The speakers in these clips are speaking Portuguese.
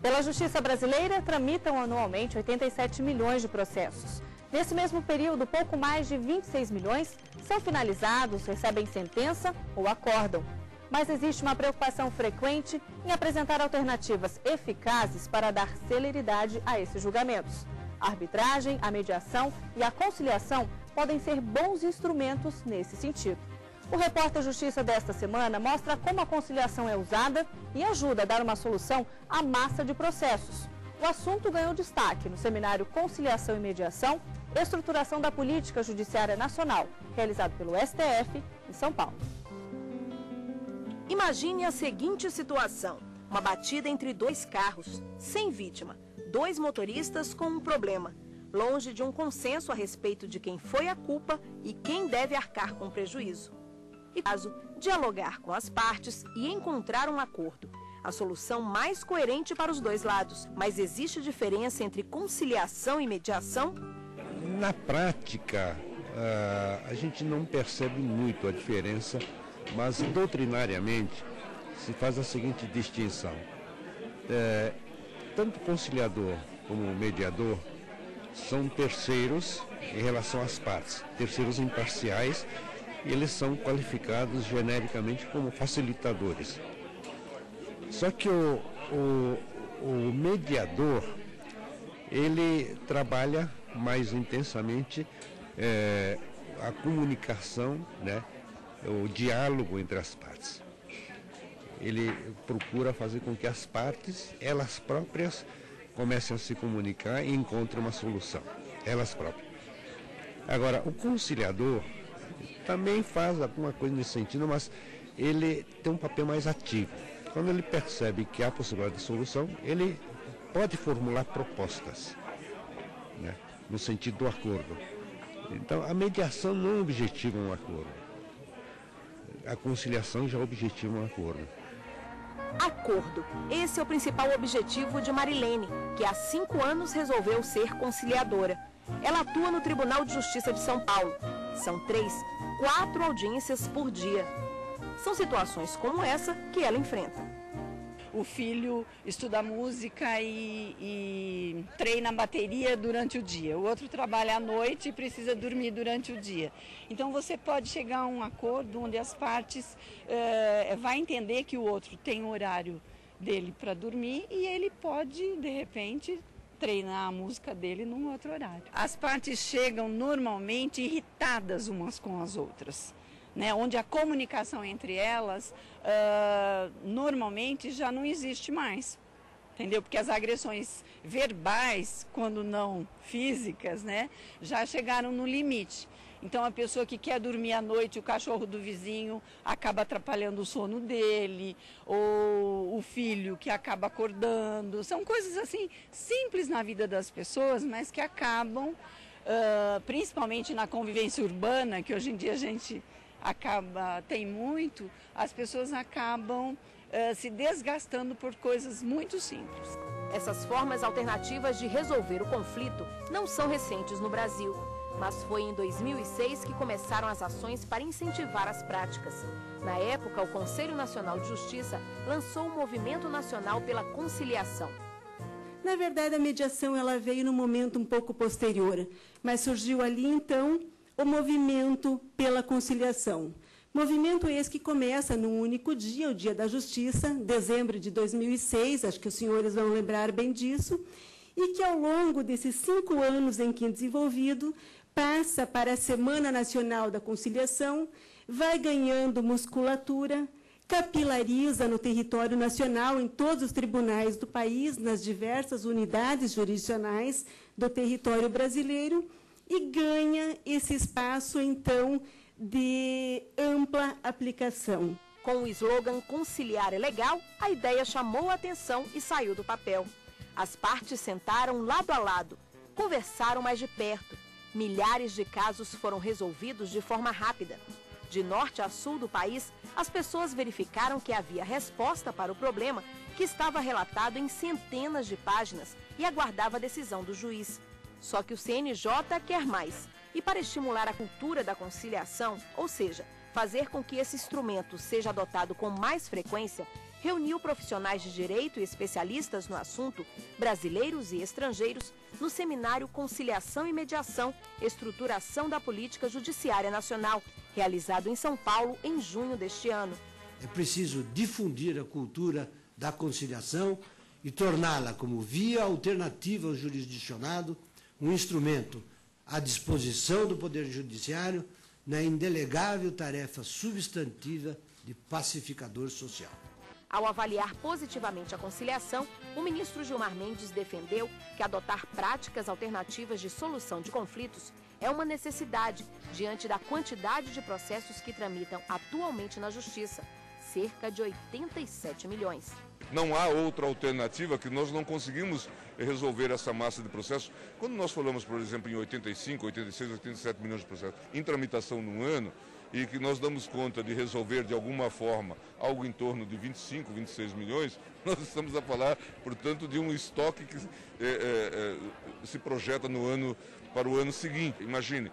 Pela Justiça Brasileira, tramitam anualmente 87 milhões de processos. Nesse mesmo período, pouco mais de 26 milhões são finalizados, recebem sentença ou acordam. Mas existe uma preocupação frequente em apresentar alternativas eficazes para dar celeridade a esses julgamentos. A arbitragem, a mediação e a conciliação podem ser bons instrumentos nesse sentido. O Repórter Justiça desta semana mostra como a conciliação é usada e ajuda a dar uma solução à massa de processos. O assunto ganhou destaque no seminário Conciliação e Mediação, Estruturação da Política Judiciária Nacional, realizado pelo STF em São Paulo. Imagine a seguinte situação: uma batida entre dois carros, sem vítima, dois motoristas com um problema, longe de um consenso a respeito de quem foi a culpa e quem deve arcar com o prejuízo. E caso, dialogar com as partes e encontrar um acordo, a solução mais coerente para os dois lados. Mas existe diferença entre conciliação e mediação? Na prática, a gente não percebe muito a diferença, mas doutrinariamente se faz a seguinte distinção. Tanto conciliador como mediador são terceiros em relação às partes, terceiros imparciais, e eles são qualificados genericamente como facilitadores. Só que o mediador, ele trabalha mais intensamente a comunicação, né, o diálogo entre as partes. Ele procura fazer com que as partes, elas próprias, comecem a se comunicar e encontrem uma solução, elas próprias. Agora, o conciliador também faz alguma coisa nesse sentido, mas ele tem um papel mais ativo. Quando ele percebe que há possibilidade de solução, ele pode formular propostas, né, no sentido do acordo. Então, a mediação não objetiva um acordo. A conciliação já objetiva um acordo. Acordo. Esse é o principal objetivo de Marilene, que há 5 anos resolveu ser conciliadora. Ela atua no Tribunal de Justiça de São Paulo. São 3, 4 audiências por dia. São situações como essa que ela enfrenta. O filho estuda música e treina bateria durante o dia. O outro trabalha à noite e precisa dormir durante o dia. Então você pode chegar a um acordo onde as partes vai entender que o outro tem o horário dele para dormir e ele pode, de repente, treinar a música dele num outro horário. As partes chegam normalmente irritadas umas com as outras, né, onde a comunicação entre elas normalmente já não existe mais, entendeu? Porque as agressões verbais, quando não físicas, né, já chegaram no limite. Então a pessoa que quer dormir à noite, o cachorro do vizinho acaba atrapalhando o sono dele, ou o filho que acaba acordando. São coisas assim simples na vida das pessoas, mas que acabam, principalmente na convivência urbana, que hoje em dia a gente tem muito, as pessoas acabam se desgastando por coisas muito simples. Essas formas alternativas de resolver o conflito não são recentes no Brasil, mas foi em 2006 que começaram as ações para incentivar as práticas. Na época, o Conselho Nacional de Justiça lançou o Movimento Nacional pela Conciliação. Na verdade, a mediação ela veio num momento um pouco posterior, mas surgiu ali então o Movimento pela Conciliação. Movimento esse que começa num único dia, o Dia da Justiça, dezembro de 2006, acho que os senhores vão lembrar bem disso, e que ao longo desses 5 anos em que desenvolvido, passa para a Semana Nacional da Conciliação, vai ganhando musculatura, capilariza no território nacional, em todos os tribunais do país, nas diversas unidades jurisdicionais do território brasileiro, e ganha esse espaço, então, de ampla aplicação. Com o slogan "Conciliar é legal", a ideia chamou a atenção e saiu do papel. As partes sentaram lado a lado, conversaram mais de perto. Milhares de casos foram resolvidos de forma rápida. De norte a sul do país, as pessoas verificaram que havia resposta para o problema, que estava relatado em centenas de páginas e aguardava a decisão do juiz. Só que o CNJ quer mais. E para estimular a cultura da conciliação, ou seja, fazer com que esse instrumento seja adotado com mais frequência, reuniu profissionais de direito e especialistas no assunto, brasileiros e estrangeiros, no seminário Conciliação e Mediação, Estruturação da Política Judiciária Nacional, realizado em São Paulo em junho deste ano. É preciso difundir a cultura da conciliação e torná-la como via alternativa ao jurisdicionado, um instrumento à disposição do Poder Judiciário na indelegável tarefa substantiva de pacificador social. Ao avaliar positivamente a conciliação, o ministro Gilmar Mendes defendeu que adotar práticas alternativas de solução de conflitos é uma necessidade diante da quantidade de processos que tramitam atualmente na Justiça, cerca de 87 milhões. Não há outra alternativa, que nós não conseguimos resolver essa massa de processos. Quando nós falamos, por exemplo, em 85, 86, 87 milhões de processos em tramitação no ano, e que nós damos conta de resolver de alguma forma algo em torno de 25, 26 milhões, nós estamos a falar, portanto, de um estoque que se projeta para o ano seguinte. Imagine,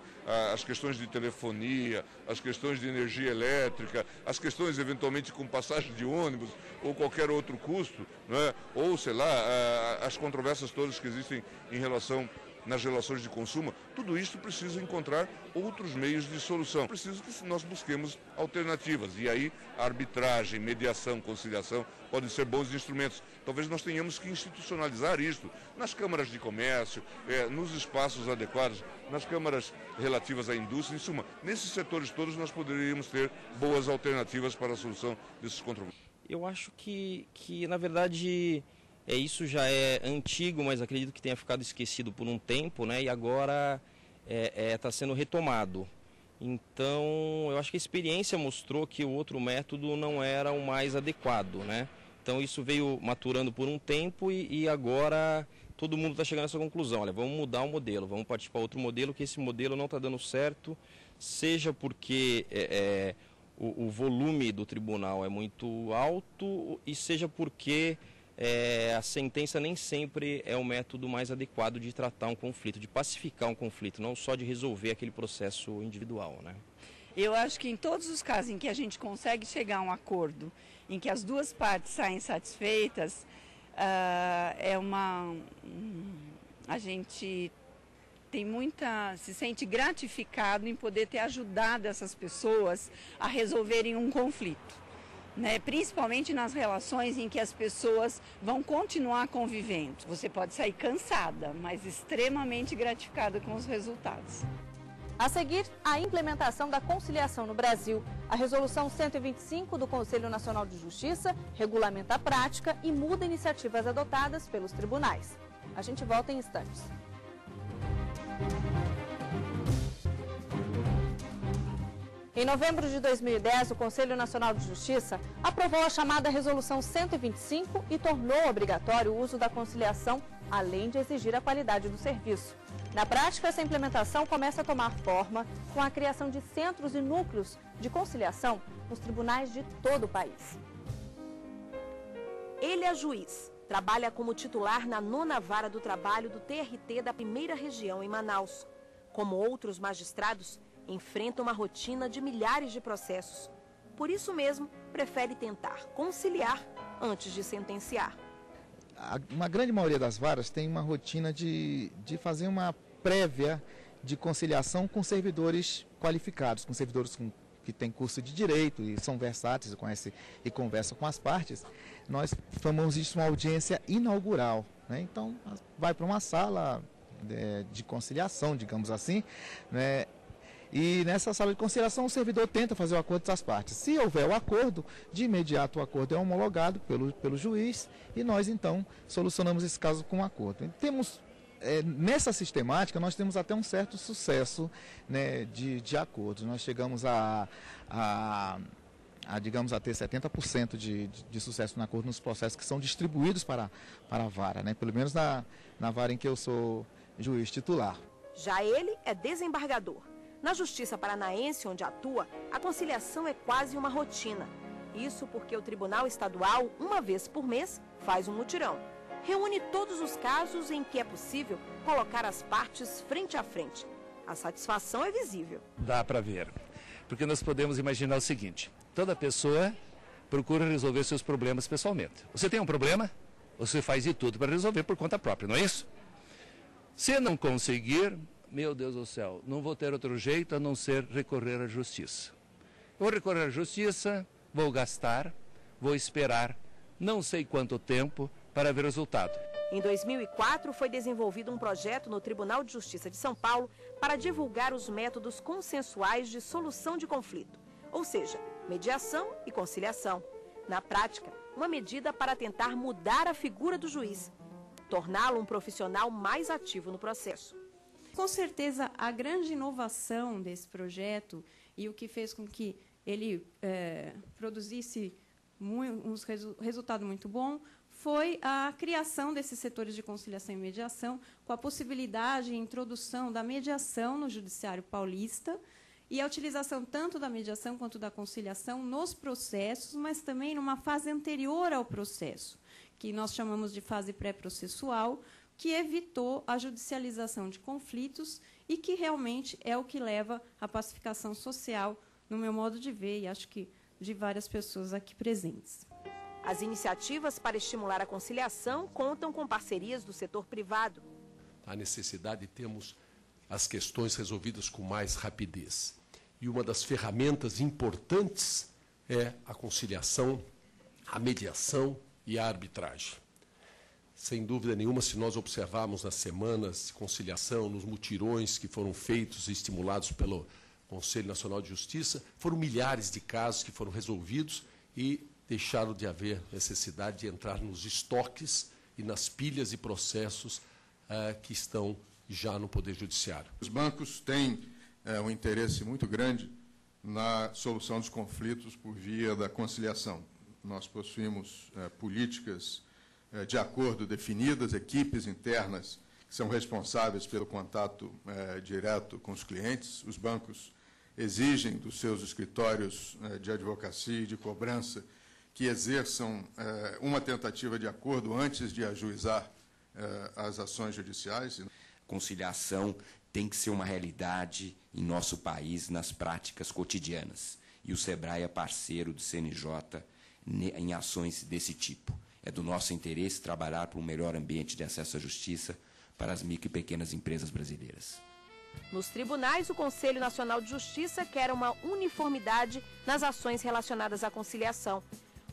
as questões de telefonia, as questões de energia elétrica, as questões eventualmente com passagem de ônibus ou qualquer outro custo, né? Ou, sei lá, as controvérsias todas que existem em relação nas relações de consumo, tudo isso precisa encontrar outros meios de solução. Preciso que nós busquemos alternativas, e aí a arbitragem, mediação, conciliação podem ser bons instrumentos. Talvez nós tenhamos que institucionalizar isto nas câmaras de comércio, nos espaços adequados, nas câmaras relativas à indústria, em suma, nesses setores todos nós poderíamos ter boas alternativas para a solução desses controvérsias. Eu acho que na verdade, isso já é antigo, mas acredito que tenha ficado esquecido por um tempo, né? E agora está sendo retomado. Então, eu acho que a experiência mostrou que o outro método não era o mais adequado, né? Então, isso veio maturando por um tempo e agora todo mundo está chegando a essa conclusão. Olha, vamos mudar o modelo, vamos partir para outro modelo, que esse modelo não está dando certo, seja porque o volume do tribunal é muito alto e seja porque a sentença nem sempre é o método mais adequado de tratar um conflito, de pacificar um conflito, não só de resolver aquele processo individual, né? Eu acho que em todos os casos em que a gente consegue chegar a um acordo, em que as duas partes saem satisfeitas, a gente se sente gratificado em poder ter ajudado essas pessoas a resolverem um conflito. Né, principalmente nas relações em que as pessoas vão continuar convivendo. Você pode sair cansada, mas extremamente gratificada com os resultados. A seguir, a implementação da conciliação no Brasil. A Resolução 125 do Conselho Nacional de Justiça regulamenta a prática e muda iniciativas adotadas pelos tribunais. A gente volta em instantes. Em novembro de 2010, o Conselho Nacional de Justiça aprovou a chamada Resolução 125 e tornou obrigatório o uso da conciliação, além de exigir a qualidade do serviço. Na prática, essa implementação começa a tomar forma com a criação de centros e núcleos de conciliação nos tribunais de todo o país. Ele é juiz, trabalha como titular na 9ª Vara do Trabalho do TRT da 1ª Região em Manaus. Como outros magistrados, enfrenta uma rotina de milhares de processos. Por isso mesmo, prefere tentar conciliar antes de sentenciar. Uma grande maioria das varas tem uma rotina de fazer uma prévia de conciliação com servidores qualificados, com servidores que têm curso de direito e são versáteis, conhecem e conversam com as partes. Nós chamamos isso uma audiência inaugural, né? Então, vai para uma sala de conciliação, digamos assim, né? E nessa sala de conciliação o servidor tenta fazer o acordo das partes. Se houver o acordo, de imediato o acordo é homologado pelo juiz e nós então solucionamos esse caso com um acordo. Temos, nessa sistemática nós temos até um certo sucesso, né, de acordos. Nós chegamos digamos, a ter 70% de sucesso no acordo nos processos que são distribuídos para a vara, né? Pelo menos na vara em que eu sou juiz titular. Já ele é desembargador. Na Justiça Paranaense, onde atua, a conciliação é quase uma rotina. Isso porque o Tribunal Estadual, uma vez por mês, faz um mutirão. Reúne todos os casos em que é possível colocar as partes frente a frente. A satisfação é visível. Dá para ver, porque nós podemos imaginar o seguinte: toda pessoa procura resolver seus problemas pessoalmente. Você tem um problema, você faz de tudo para resolver por conta própria, não é isso? Se não conseguir, meu Deus do céu, não vou ter outro jeito a não ser recorrer à justiça. Vou recorrer à justiça, vou gastar, vou esperar não sei quanto tempo para ver o resultado. Em 2004, foi desenvolvido um projeto no Tribunal de Justiça de São Paulo para divulgar os métodos consensuais de solução de conflito, ou seja, mediação e conciliação. Na prática, uma medida para tentar mudar a figura do juiz, torná-lo um profissional mais ativo no processo. Com certeza, a grande inovação desse projeto e o que fez com que ele produzisse um resultado muito bom foi a criação desses setores de conciliação e mediação, com a possibilidade e introdução da mediação no Judiciário Paulista e a utilização tanto da mediação quanto da conciliação nos processos, mas também numa fase anterior ao processo, que nós chamamos de fase pré-processual, que evitou a judicialização de conflitos e que realmente é o que leva à pacificação social, no meu modo de ver, e acho que de várias pessoas aqui presentes. As iniciativas para estimular a conciliação contam com parcerias do setor privado. A necessidade de termos as questões resolvidas com mais rapidez. E uma das ferramentas importantes é a conciliação, a mediação e a arbitragem. Sem dúvida nenhuma, se nós observarmos nas semanas de conciliação, nos mutirões que foram feitos e estimulados pelo Conselho Nacional de Justiça, foram milhares de casos que foram resolvidos e deixaram de haver necessidade de entrar nos estoques e nas pilhas de processos que estão já no Poder Judiciário. Os bancos têm um interesse muito grande na solução dos conflitos por via da conciliação. Nós possuímos políticas de acordo definidas, equipes internas que são responsáveis pelo contato direto com os clientes. Os bancos exigem dos seus escritórios de advocacia e de cobrança que exerçam uma tentativa de acordo antes de ajuizar as ações judiciais. Conciliação tem que ser uma realidade em nosso país, nas práticas cotidianas. E o SEBRAE é parceiro do CNJ em ações desse tipo. É do nosso interesse trabalhar por um melhor ambiente de acesso à justiça para as micro e pequenas empresas brasileiras. Nos tribunais, o Conselho Nacional de Justiça quer uma uniformidade nas ações relacionadas à conciliação.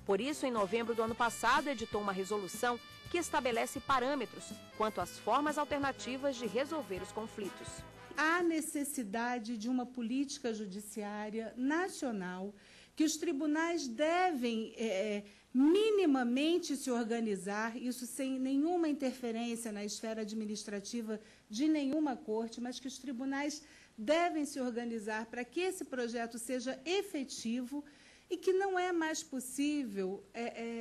Por isso, em novembro do ano passado, editou uma resolução que estabelece parâmetros quanto às formas alternativas de resolver os conflitos. Há necessidade de uma política judiciária nacional que os tribunais devem minimamente se organizar, isso sem nenhuma interferência na esfera administrativa de nenhuma corte, mas que os tribunais devem se organizar para que esse projeto seja efetivo e que não é mais possível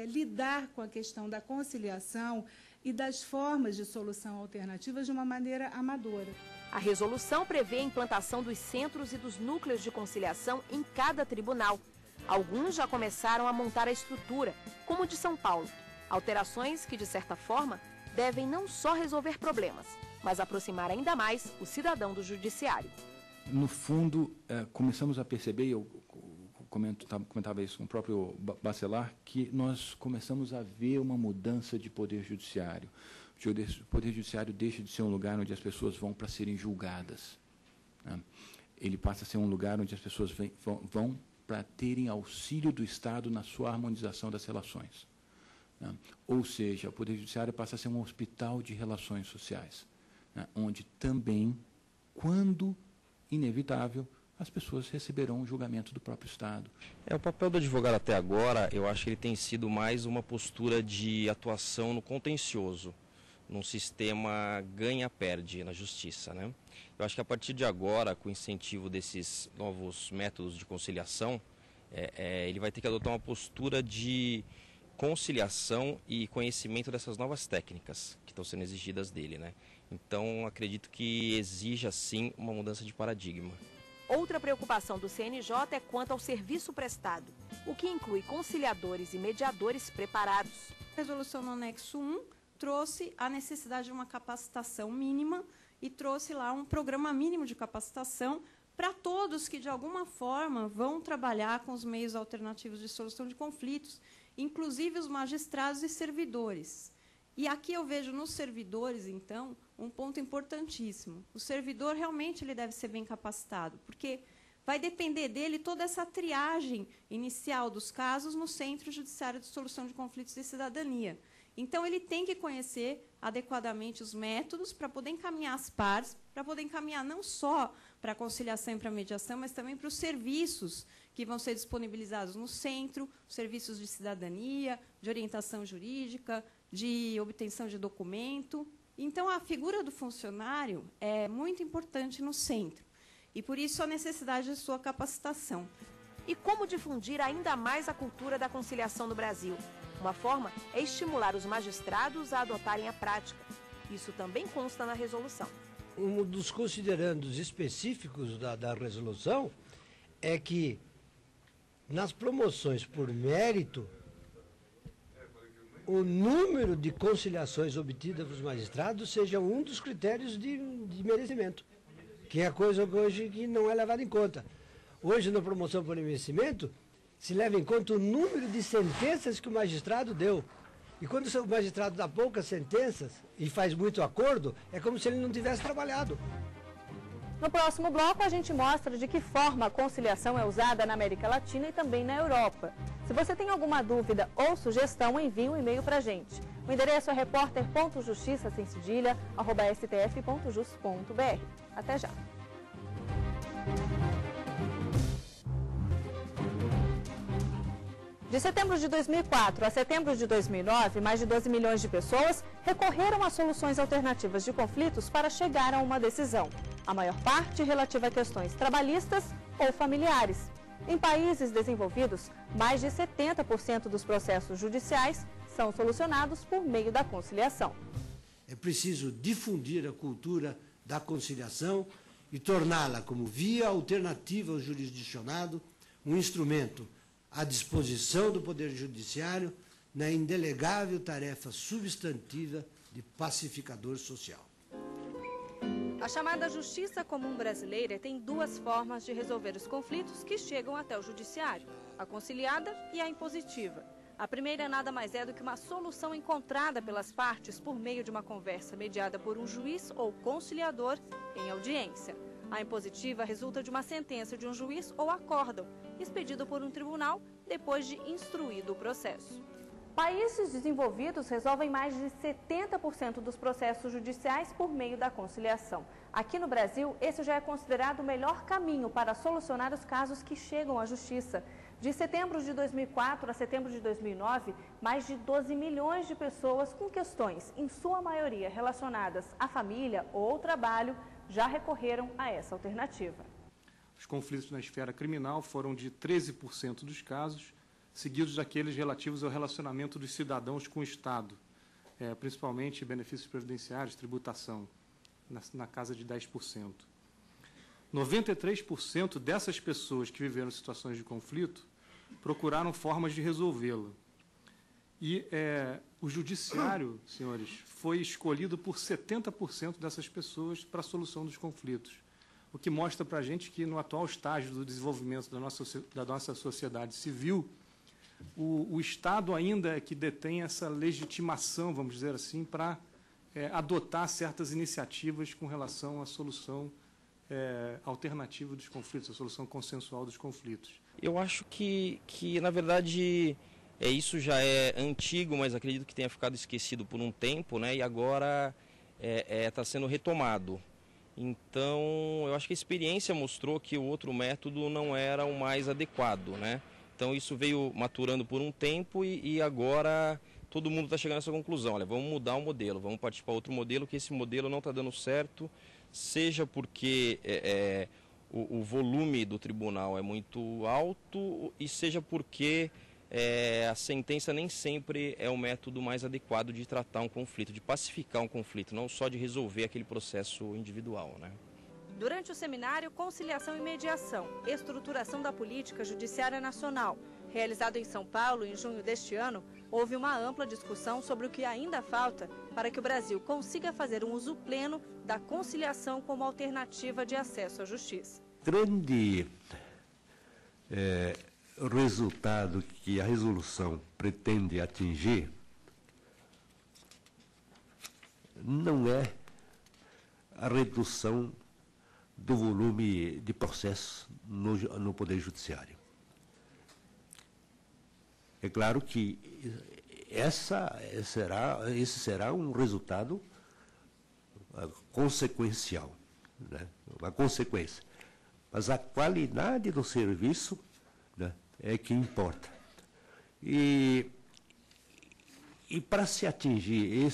lidar com a questão da conciliação e das formas de solução alternativas de uma maneira amadora. A resolução prevê a implantação dos centros e dos núcleos de conciliação em cada tribunal. Alguns já começaram a montar a estrutura, como o de São Paulo. Alterações que, de certa forma, devem não só resolver problemas, mas aproximar ainda mais o cidadão do judiciário. No fundo, começamos a perceber, eu comentava isso com o próprio Bacelar, que nós começamos a ver uma mudança de poder judiciário. O poder judiciário deixa de ser um lugar onde as pessoas vão para serem julgadas, né? Ele passa a ser um lugar onde as pessoas vão para terem auxílio do Estado na sua harmonização das relações, né? Ou seja, o Poder Judiciário passa a ser um hospital de relações sociais, né? Onde também, quando inevitável, as pessoas receberão um julgamento do próprio Estado. O papel do advogado até agora, eu acho que ele tem sido mais uma postura de atuação no contencioso, num sistema ganha-perde na justiça, né? Eu acho que a partir de agora, com o incentivo desses novos métodos de conciliação, ele vai ter que adotar uma postura de conciliação e conhecimento dessas novas técnicas que estão sendo exigidas dele, né? Então, acredito que exija, sim, uma mudança de paradigma. Outra preocupação do CNJ é quanto ao serviço prestado, o que inclui conciliadores e mediadores preparados. A resolução no anexo 1 trouxe a necessidade de uma capacitação mínima e trouxe lá um programa mínimo de capacitação para todos que, de alguma forma, vão trabalhar com os meios alternativos de solução de conflitos, inclusive os magistrados e servidores. E aqui eu vejo nos servidores, então, um ponto importantíssimo. O servidor realmente ele deve ser bem capacitado, porque vai depender dele toda essa triagem inicial dos casos no Centro Judiciário de Solução de Conflitos e Cidadania. Então, ele tem que conhecer adequadamente os métodos para poder encaminhar as partes, para poder encaminhar não só para a conciliação e para a mediação, mas também para os serviços que vão ser disponibilizados no centro, serviços de cidadania, de orientação jurídica, de obtenção de documento. Então, a figura do funcionário é muito importante no centro, e, por isso, a necessidade de sua capacitação. E como difundir ainda mais a cultura da conciliação no Brasil? Uma forma é estimular os magistrados a adotarem a prática. Isso também consta na resolução. Um dos considerandos específicos da resolução é que, nas promoções por mérito, o número de conciliações obtidas pelos magistrados seja um dos critérios de merecimento, que é a coisa hoje que não é levada em conta. Hoje, na promoção por merecimento, se leva em conta o número de sentenças que o magistrado deu. E quando o magistrado dá poucas sentenças e faz muito acordo, é como se ele não tivesse trabalhado. No próximo bloco, a gente mostra de que forma a conciliação é usada na América Latina e também na Europa. Se você tem alguma dúvida ou sugestão, envie um e-mail para a gente. O endereço é repórter.justiça@stf.jus.br. Até já! De setembro de 2004 a setembro de 2009, mais de 12 milhões de pessoas recorreram a soluções alternativas de conflitos para chegar a uma decisão. A maior parte relativa a questões trabalhistas ou familiares. Em países desenvolvidos, mais de 70% dos processos judiciais são solucionados por meio da conciliação. É preciso difundir a cultura da conciliação e torná-la como via alternativa ao jurisdicionado, um instrumento à disposição do Poder Judiciário na indelegável tarefa substantiva de pacificador social. A chamada Justiça Comum Brasileira tem duas formas de resolver os conflitos que chegam até o Judiciário, a conciliada e a impositiva. A primeira nada mais é do que uma solução encontrada pelas partes por meio de uma conversa mediada por um juiz ou conciliador em audiência. A impositiva resulta de uma sentença de um juiz ou acórdão, expedido por um tribunal depois de instruído o processo. Países desenvolvidos resolvem mais de 70% dos processos judiciais por meio da conciliação. Aqui no Brasil, esse já é considerado o melhor caminho para solucionar os casos que chegam à Justiça. De setembro de 2004 a setembro de 2009, mais de 12 milhões de pessoas com questões, em sua maioria relacionadas à família ou ao trabalho, já recorreram a essa alternativa. Os conflitos na esfera criminal foram de 13% dos casos, seguidos daqueles relativos ao relacionamento dos cidadãos com o Estado, principalmente benefícios previdenciários, tributação, na casa de 10%. 93% dessas pessoas que viveram situações de conflito procuraram formas de resolvê-la. E o judiciário, senhores, foi escolhido por 70% dessas pessoas para a solução dos conflitos, o que mostra para a gente que, no atual estágio do desenvolvimento da nossa sociedade civil, o Estado ainda é que detém essa legitimação, vamos dizer assim, para adotar certas iniciativas com relação à solução alternativa dos conflitos, a solução consensual dos conflitos. Eu acho que na verdade, isso já é antigo, mas acredito que tenha ficado esquecido por um tempo, né? E agora está sendo retomado. Então, eu acho que a experiência mostrou que o outro método não era o mais adequado, né? Então, isso veio maturando por um tempo e agora todo mundo está chegando a essa conclusão. Olha, vamos mudar o modelo, vamos partir para outro modelo, que esse modelo não está dando certo, seja porque o volume do tribunal é muito alto e seja porque a sentença nem sempre é o método mais adequado de tratar um conflito, de pacificar um conflito, não só de resolver aquele processo individual, né? Durante o seminário Conciliação e Mediação, Estruturação da Política Judiciária Nacional, realizado em São Paulo em junho deste ano, houve uma ampla discussão sobre o que ainda falta para que o Brasil consiga fazer um uso pleno da conciliação como alternativa de acesso à justiça. grande resultado que a resolução pretende atingir não é a redução do volume de processos no Poder Judiciário. É claro que esse será um resultado consequencial, né? Uma consequência. Mas a qualidade do serviço, né, é que importa. E para se atingir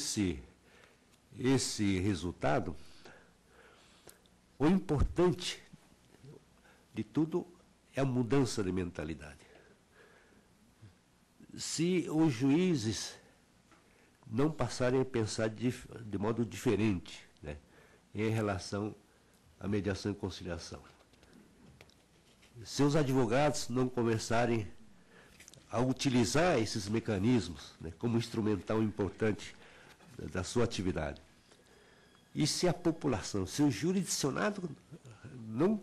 esse resultado, o importante de tudo é a mudança de mentalidade. Se os juízes não passarem a pensar de modo diferente, né, em relação à mediação e conciliação, se os advogados não começarem a utilizar esses mecanismos, né, como instrumental importante da sua atividade, e se a população, se o jurisdicionado não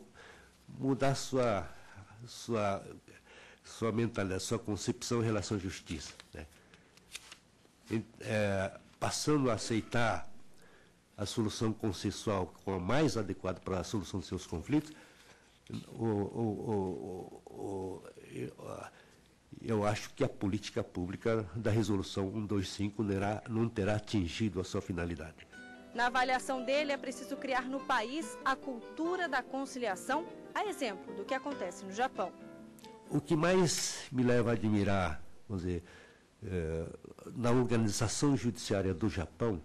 mudar sua mentalidade, sua concepção em relação à justiça, né, passando a aceitar a solução consensual como a mais adequada para a solução dos seus conflitos, eu acho que a política pública da Resolução 125 não terá atingido a sua finalidade. Na avaliação dele, é preciso criar no país a cultura da conciliação, a exemplo do que acontece no Japão. O que mais me leva a admirar, vamos dizer, na organização judiciária do Japão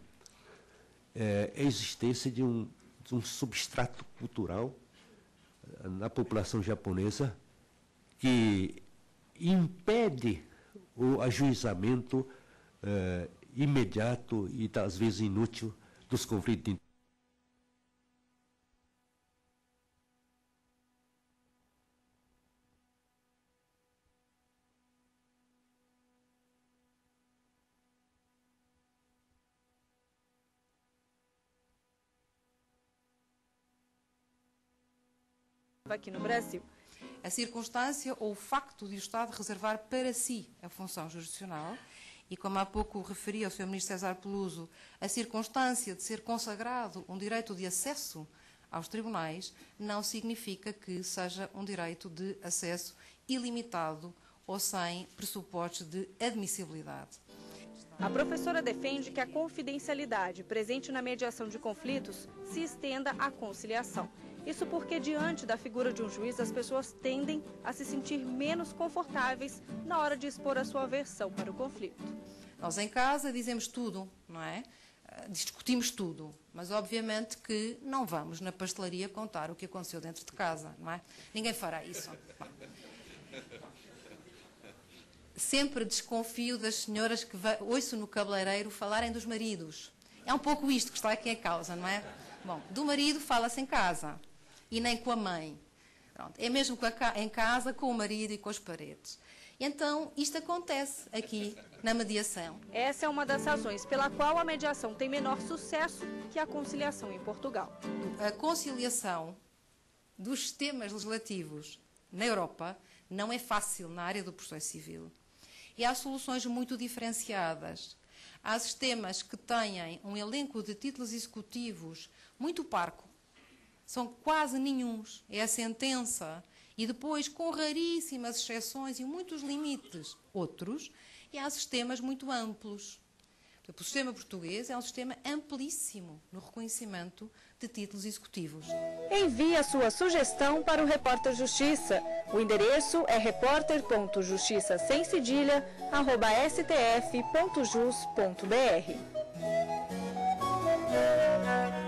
é a existência de um substrato cultural na população japonesa que impede o ajuizamento imediato e, às vezes, inútil dos conflitos. Aqui no Brasil. A circunstância ou o facto de o Estado reservar para si a função jurisdicional e, como há pouco referia o Sr. Ministro César Peluso, a circunstância de ser consagrado um direito de acesso aos tribunais não significa que seja um direito de acesso ilimitado ou sem pressupostos de admissibilidade. A professora defende que a confidencialidade presente na mediação de conflitos se estenda à conciliação. Isso porque, diante da figura de um juiz, as pessoas tendem a se sentir menos confortáveis na hora de expor a sua versão para o conflito. Nós em casa dizemos tudo, não é? Discutimos tudo, mas obviamente que não vamos na pastelaria contar o que aconteceu dentro de casa, não é? Ninguém fará isso. Sempre desconfio das senhoras que ouço no cabeleireiro falarem dos maridos. É um pouco isto que está aqui em causa, não é? Bom, do marido fala-se em casa e nem com a mãe. Pronto, é mesmo em casa, com o marido e com as paredes. E então, isto acontece aqui na mediação. Essa é uma das razões pela qual a mediação tem menor sucesso que a conciliação em Portugal. A conciliação dos sistemas legislativos na Europa não é fácil na área do processo civil. E há soluções muito diferenciadas. Há sistemas que têm um elenco de títulos executivos muito parco. São quase nenhuns. É a sentença. E depois, com raríssimas exceções e muitos limites, outros. E há sistemas muito amplos. O sistema português é um sistema amplíssimo no reconhecimento de títulos executivos. Envie a sua sugestão para o Repórter Justiça. O endereço é repórter.justiça@stf.jus.br.